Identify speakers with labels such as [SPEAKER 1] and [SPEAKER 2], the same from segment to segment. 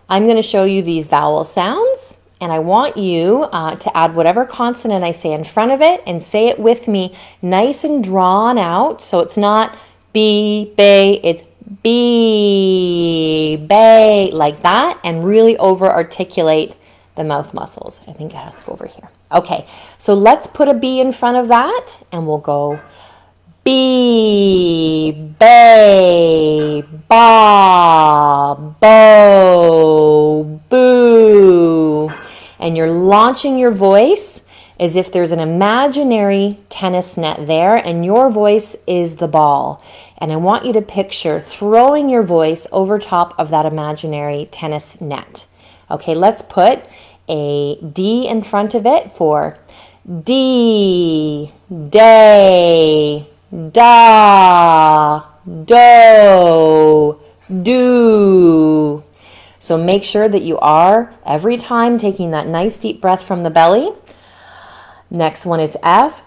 [SPEAKER 1] I'm going to show you these vowel sounds, and I want you to add whatever consonant I say in front of it and say it with me nice and drawn out. So it's not B, bay, it's B, bay, like that, and really over articulate the mouth muscles. I think it has to go over here. Okay, so let's put a B in front of that, and we'll go B, bay, ba, bo, boo. And you're launching your voice as if there's an imaginary tennis net there and your voice is the ball. And I want you to picture throwing your voice over top of that imaginary tennis net. Okay, let's put a D in front of it for D, day, da, do, do. So make sure that you are, every time, taking that nice deep breath from the belly. Next one is F,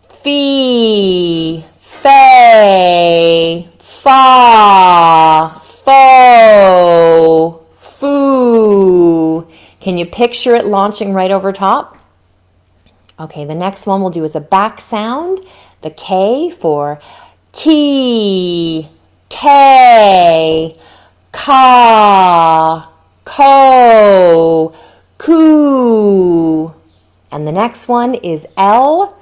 [SPEAKER 1] fee, fay, fa, fo, foo. Can you picture it launching right over top? Okay, the next one we'll do is a back sound. The K for key, K, ka, ko, coo. And the next one is L,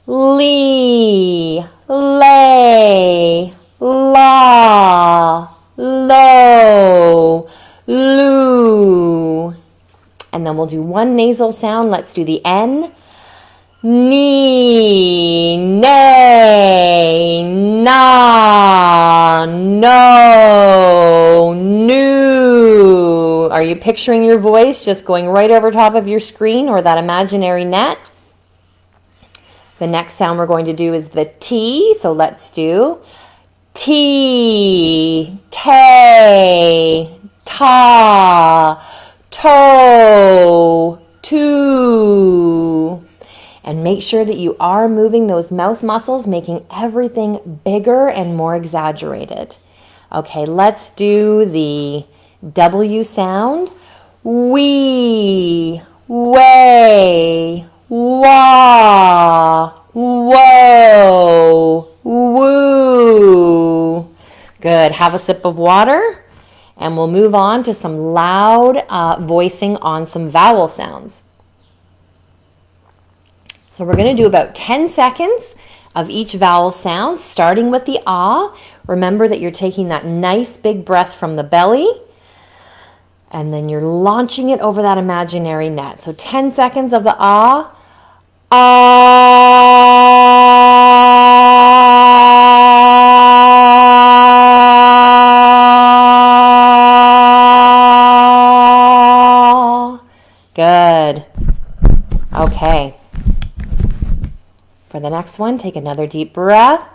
[SPEAKER 1] lee, lay, la, lo, loo. And then we'll do one nasal sound. Let's do the N. Knee, nay, na, no, new. Are you picturing your voice just going right over top of your screen or that imaginary net? The next sound we're going to do is the T. So let's do T, tay, ta, to, to. And make sure that you are moving those mouth muscles, making everything bigger and more exaggerated. Okay, let's do the W sound. Wee, way, wah, whoa, woo. Good. Have a sip of water, and we'll move on to some loud voicing on some vowel sounds. So we're going to do about 10 seconds of each vowel sound, starting with the ah. Remember that you're taking that nice big breath from the belly, and then you're launching it over that imaginary net. So 10 seconds of the ah. Ah. Good. Okay. For the next one, take another deep breath.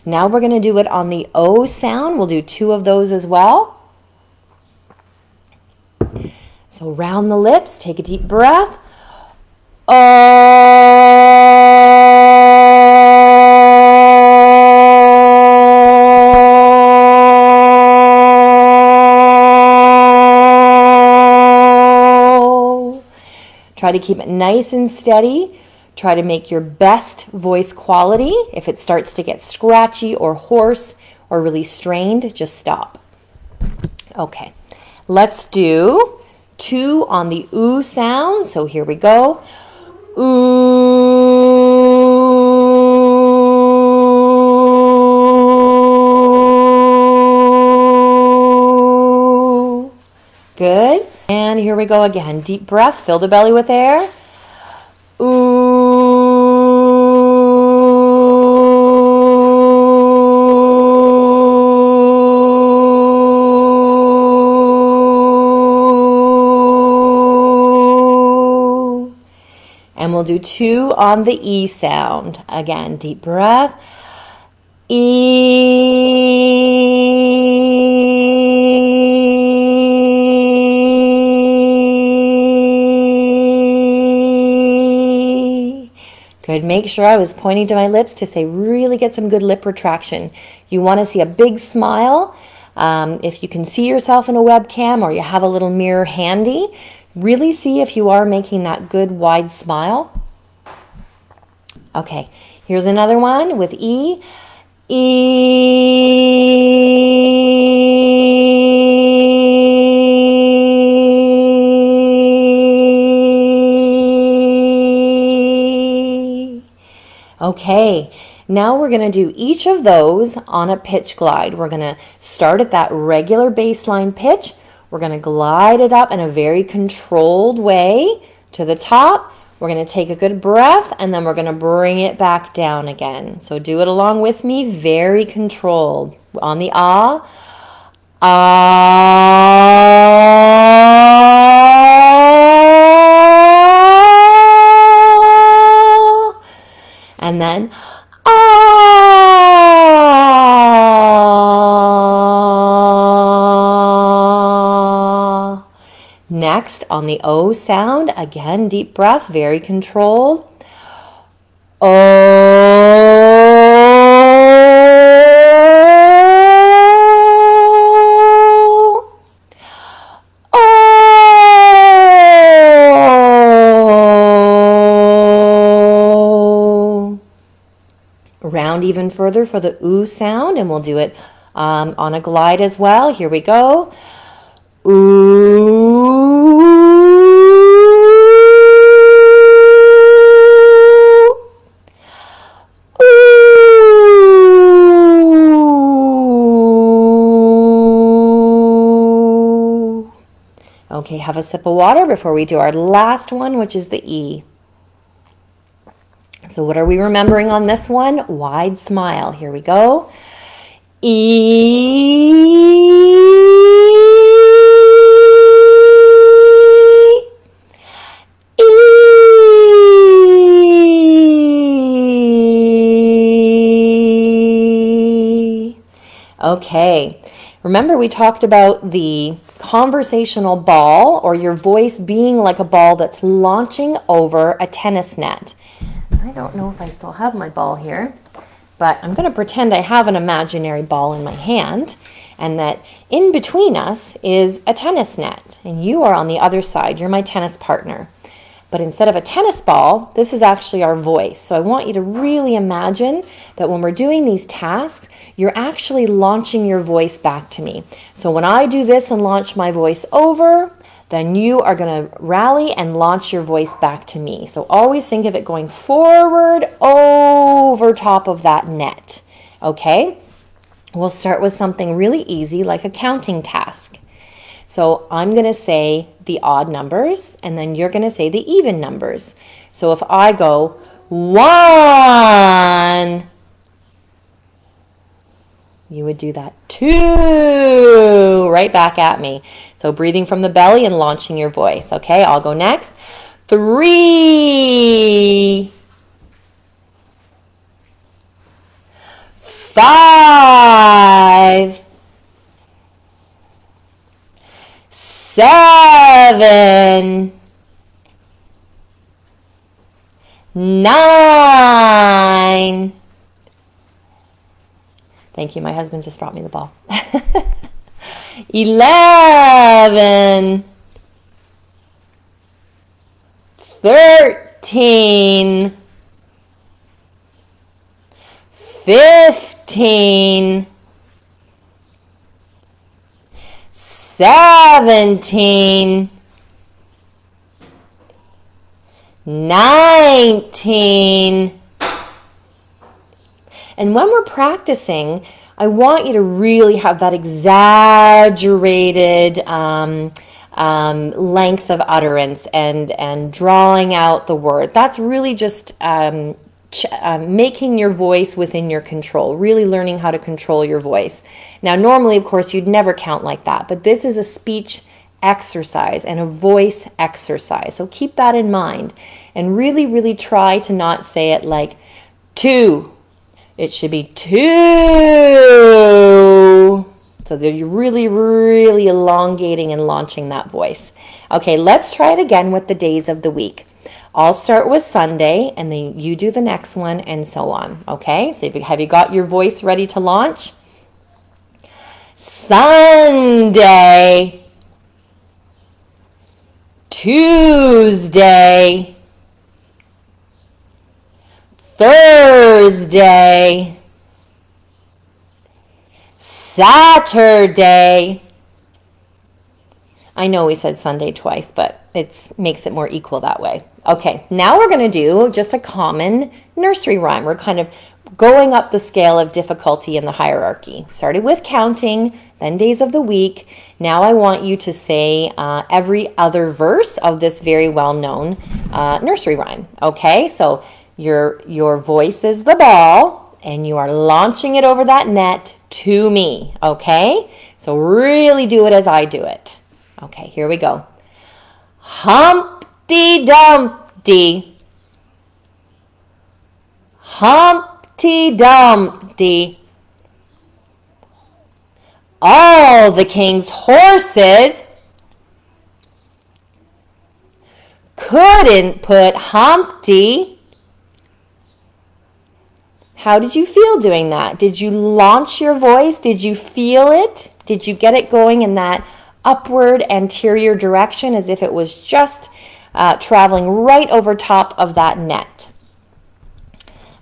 [SPEAKER 1] Now we're going to do it on the O sound. We'll do 2 of those as well. So round the lips, take a deep breath. Try to keep it nice and steady. Try to make your best voice quality. If it starts to get scratchy or hoarse or really strained, just stop. Okay, let's do 2 on the oo sound. So here we go. Ooh. Good. And here we go again. Deep breath. Fill the belly with air. And we'll do 2 on the E sound. Again, deep breath. E. So I'd make sure I was pointing to my lips to say, really get some good lip retraction. You want to see a big smile. If you can see yourself in a webcam or you have a little mirror handy, really see if you are making that good wide smile. Okay, here's another one with E. E. Okay, now we're going to do each of those on a pitch glide. We're going to start at that regular baseline pitch. We're going to glide it up in a very controlled way to the top. We're going to take a good breath, and then we're going to bring it back down again. So do it along with me, very controlled. On the ah, ah, and then ah. Next, on the O sound, again, deep breath, very controlled. O. O. Round even further for the oo sound, and we'll do it on a glide as well. Here we go. Ooh. Ooh. Okay, have a sip of water before we do our last one, which is the E. So what are we remembering on this one? Wide smile. Here we go. E. Okay, remember we talked about the conversational ball, or your voice being like a ball that's launching over a tennis net. I don't know if I still have my ball here, but I'm going to pretend I have an imaginary ball in my hand, and that in between us is a tennis net, and you are on the other side. You're my tennis partner. But instead of a tennis ball, this is actually our voice. So I want you to really imagine that when we're doing these tasks, you're actually launching your voice back to me. So when I do this and launch my voice over, then you are going to rally and launch your voice back to me. So always think of it going forward over top of that net. Okay? We'll start with something really easy like a counting task. So I'm going to say the odd numbers, and then you're going to say the even numbers. So if I go 1, you would do that 2, right back at me. So breathing from the belly and launching your voice. Okay, I'll go next. 3, 5, 7, 9. Thank you. My husband just brought me the ball. 11, 13, 15, 17, 19. And when we're practicing, I want you to really have that exaggerated length of utterance and drawing out the word. That's really just making your voice within your control, really learning how to control your voice. Now, normally, of course, you'd never count like that, but this is a speech exercise and a voice exercise. So keep that in mind and really, really try to not say it like 2. It should be 2. So that you're really, really elongating and launching that voice. Okay, let's try it again with the days of the week. I'll start with Sunday, and then you do the next one, and so on. Okay, so have you got your voice ready to launch? Sunday, Tuesday, Thursday, Saturday. I know we said Sunday twice, but it makes it more equal that way. Okay, now we're going to do just a common nursery rhyme. We're kind of going up the scale of difficulty in the hierarchy. Started with counting, then days of the week. Now I want you to say every other verse of this very well-known nursery rhyme. Okay, so your voice is the ball, and you are launching it over that net to me. Okay, so really do it as I do it. Okay, here we go. Humpty Dumpty, Humpty Dumpty, all the king's horses couldn't put Humpty. How did you feel doing that? Did you launch your voice? Did you feel it? Did you get it going in that upward anterior direction as if it was just traveling right over top of that net?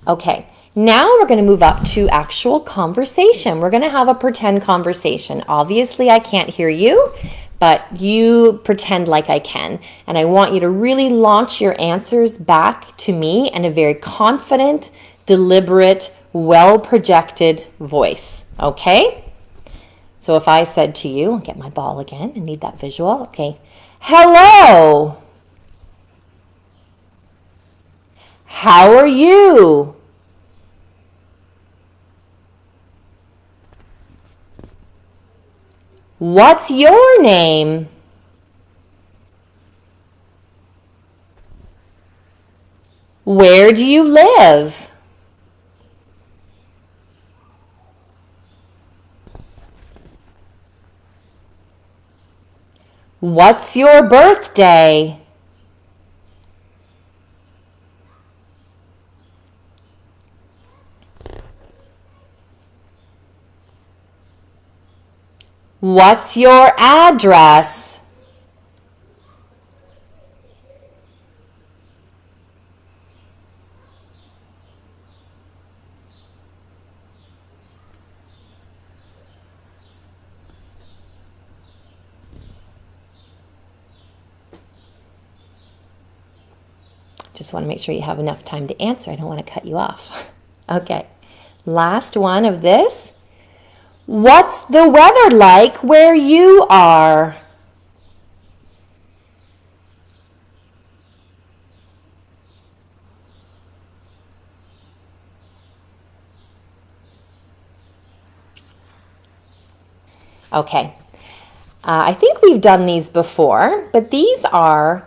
[SPEAKER 1] Okay, now we're going to move up to actual conversation. We're going to have a pretend conversation. Obviously, I can't hear you, but you pretend like I can. And I want you to really launch your answers back to me in a very confident, deliberate, well-projected voice. Okay? So if I said to you, I'll get my ball again, I need that visual. Okay. Hello. How are you? What's your name? Where do you live? What's your birthday? What's your address? Just want to make sure you have enough time to answer. I don't want to cut you off. Okay, last one of this. What's the weather like where you are? Okay, I think we've done these before, but these are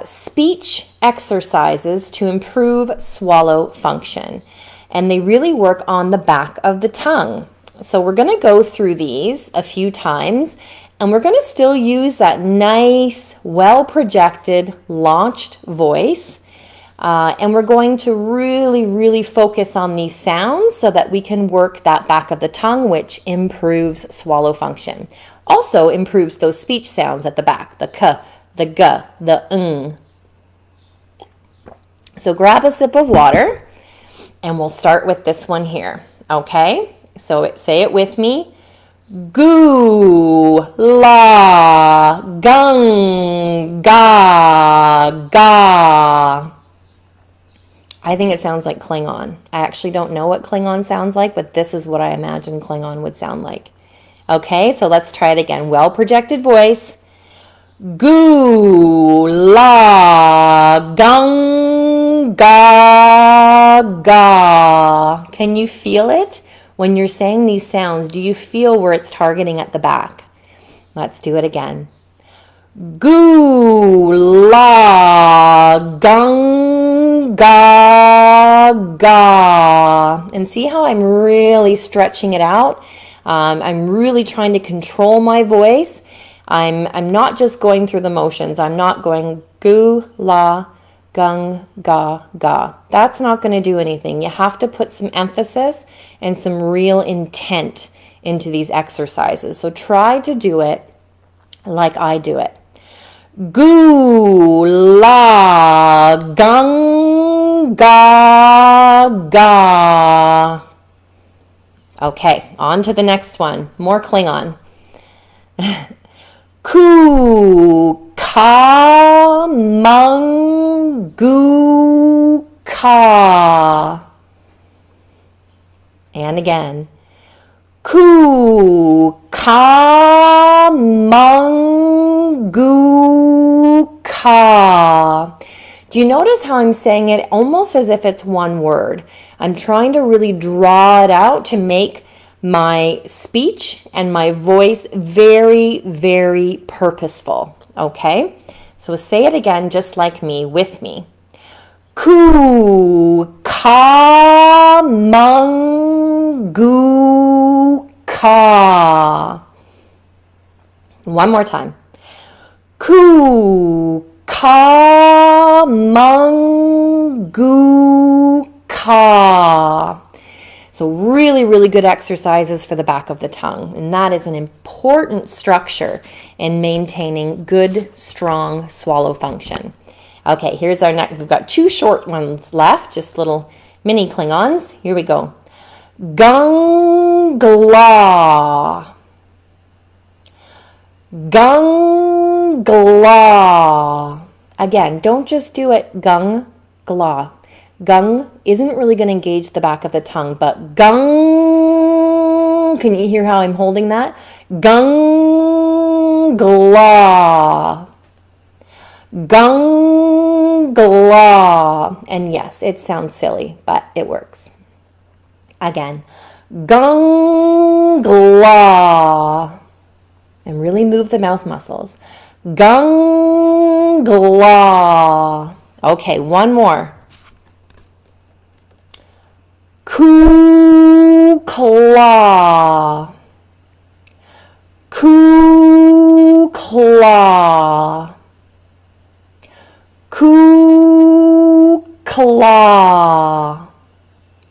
[SPEAKER 1] speech exercises to improve swallow function, and they really work on the back of the tongue. So we're going to go through these a few times, and we're going to still use that nice, well-projected, launched voice, and we're going to really focus on these sounds so that we can work that back of the tongue, which improves swallow function. Also improves those speech sounds at the back, the k, the g, the ng. So grab a sip of water, and we'll start with this one here, okay? So say it with me. Goo, la, gung, ga, ga. I think it sounds like Klingon. I actually don't know what Klingon sounds like, but this is what I imagine Klingon would sound like. Okay, so let's try it again. Well-projected voice. Goo, la, gung, ga, ga. Can you feel it? When you're saying these sounds, do you feel where it's targeting at the back? Let's do it again. Goo, la, gung, ga, ga. And see how I'm really stretching it out? I'm really trying to control my voice. I'm not just going through the motions. I'm not going goo, la, gung, ga, ga. That's not going to do anything. You have to put some emphasis and some real intent into these exercises. So try to do it like I do it. Goo, la, gung, ga, ga. Okay, on to the next one. More Klingon. Ku, ka, mung, gu, ka. And again. Ku, ka, mung, gu, ka. Do you notice how I'm saying it almost as if it's one word? I'm trying to really draw it out to make my speech and my voice very, very purposeful. Okay? So say it again just like me, with me. Ku, ka, mung, gu, ka. One more time. Ku, ka, mung, gu, ka. So really, really good exercises for the back of the tongue. And that is an important structure in maintaining good, strong swallow function. Okay, here's our next. We've got two short ones left, just little mini Klingons. Here we go. Gung, gla. Gung, gla. Again, don't just do it gung, gla. Gung isn't really going to engage the back of the tongue, but gung, can you hear how I'm holding that? Gung, gla. Gung, gla. And yes, it sounds silly, but it works. Again, gung, gla. And really move the mouth muscles. Gung, gla. Okay, one more. Ku, kla. Ku, kla. Ku, kla.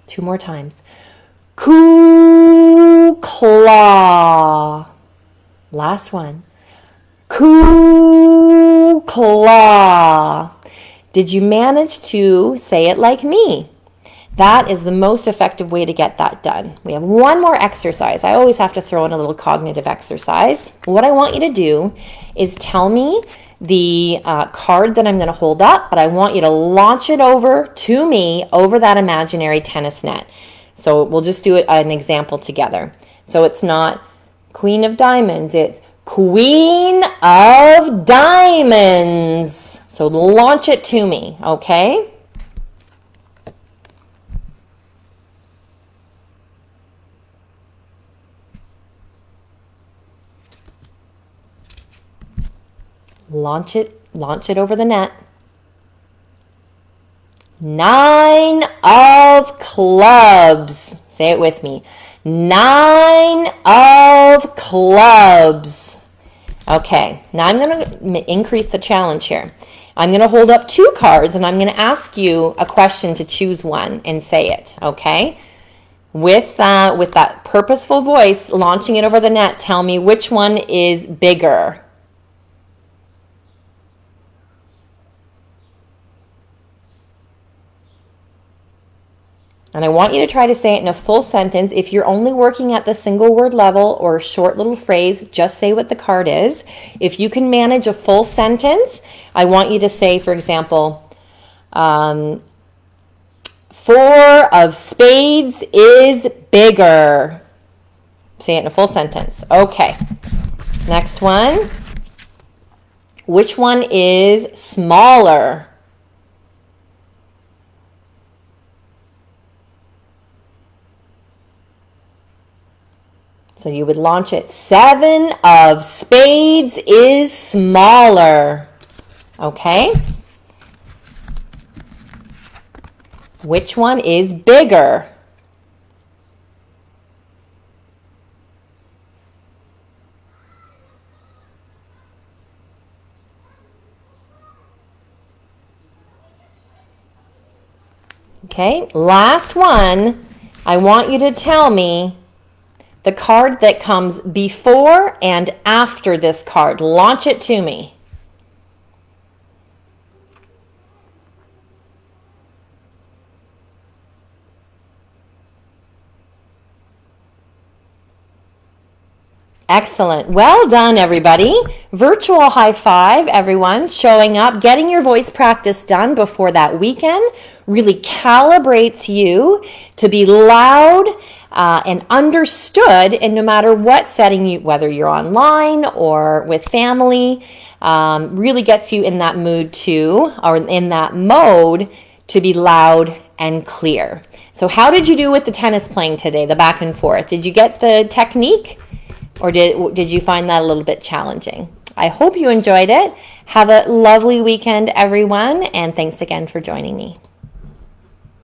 [SPEAKER 1] Two more times. Ku, kla. Last one. Ku, kla. Did you manage to say it like me? That is the most effective way to get that done. We have one more exercise. I always have to throw in a little cognitive exercise. What I want you to do is tell me the card that I'm going to hold up, but I want you to launch it over to me over that imaginary tennis net. So we'll just do an example together. So it's not Queen of Diamonds, it's Queen of Diamonds. So launch it to me, okay? Launch it over the net. 9 of clubs. Say it with me. 9 of clubs. Okay, now I'm going to increase the challenge here. I'm going to hold up 2 cards and I'm going to ask you a question to choose one and say it, okay? With that purposeful voice, launching it over the net, tell me which one is bigger. And I want you to try to say it in a full sentence. If you're only working at the single word level or a short little phrase, just say what the card is. If you can manage a full sentence, I want you to say, for example, 4 of spades is bigger. Say it in a full sentence. Okay. Next one. Which one is smaller? So you would launch it. 7 of spades is smaller. Okay? Which one is bigger? Okay, last one. I want you to tell me the card that comes before and after this card. Launch it to me. Excellent. Well done, everybody. Virtual high five, everyone. Showing up, getting your voice practice done before that weekend really calibrates you to be loud and understood in no matter what setting you, whether you're online or with family, really gets you in that mood too, or in that mode to be loud and clear. So how did you do with the tennis playing today, the back and forth? Did you get the technique? Or did you find that a little bit challenging? I hope you enjoyed it. Have a lovely weekend, everyone, and thanks again for joining me.